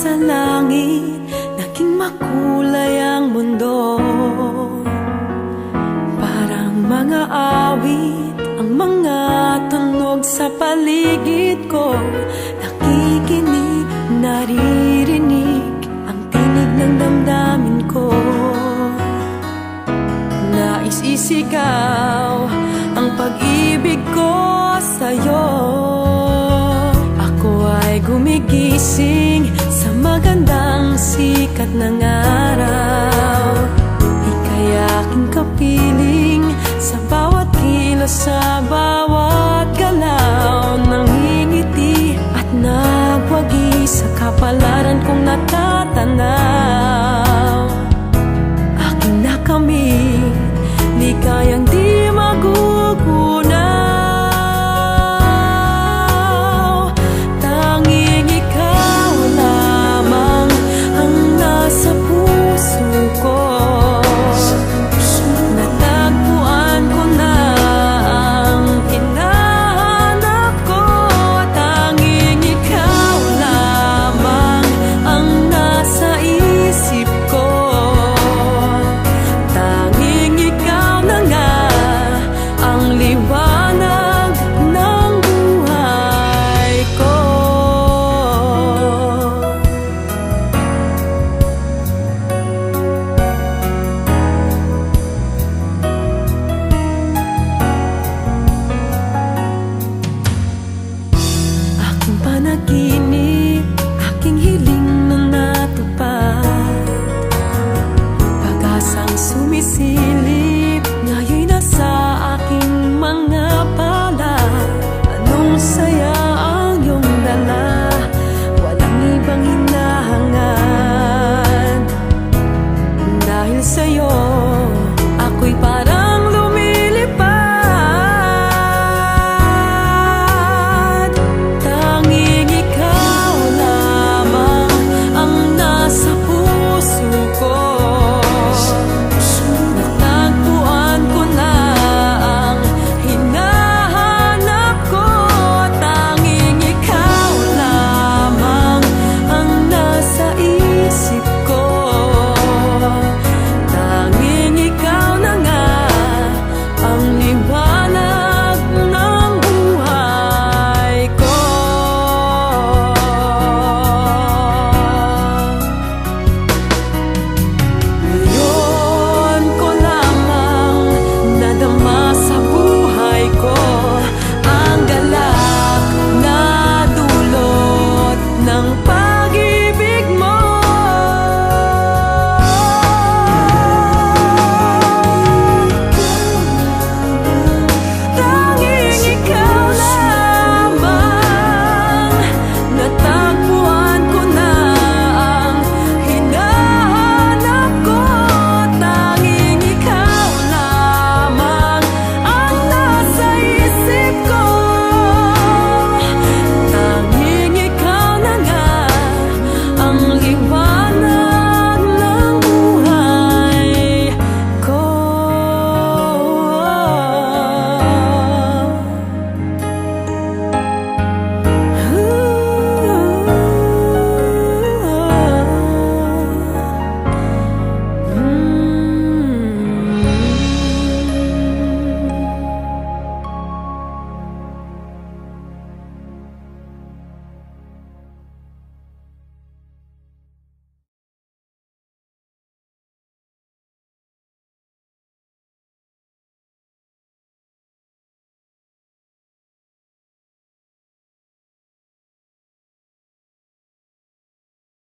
sa langit, naging makulay ang mundo. Parang mga awit ang mga tunog sa paligid ko. Nakikinig, naririnig ang tinig ng damdamin ko. Nais isigaw ang pag-ibig ko sa'yo. Ako ay gumigising sa magandang sikat ng araw. Ika'y aking kapiling sa bawat kilos, sa bawat galaw. Nangingiti at nagwagi sa kapalaran kong natatanaw. Aking nakamit, ligayang di magugunaw. Tanging ikaw lamang ang nasa puso ko. Natagpuan ko na ang hinahanap ko. Tanging ikaw lamang ang nasa isip ko. Tanging ikaw na nga ang liwanag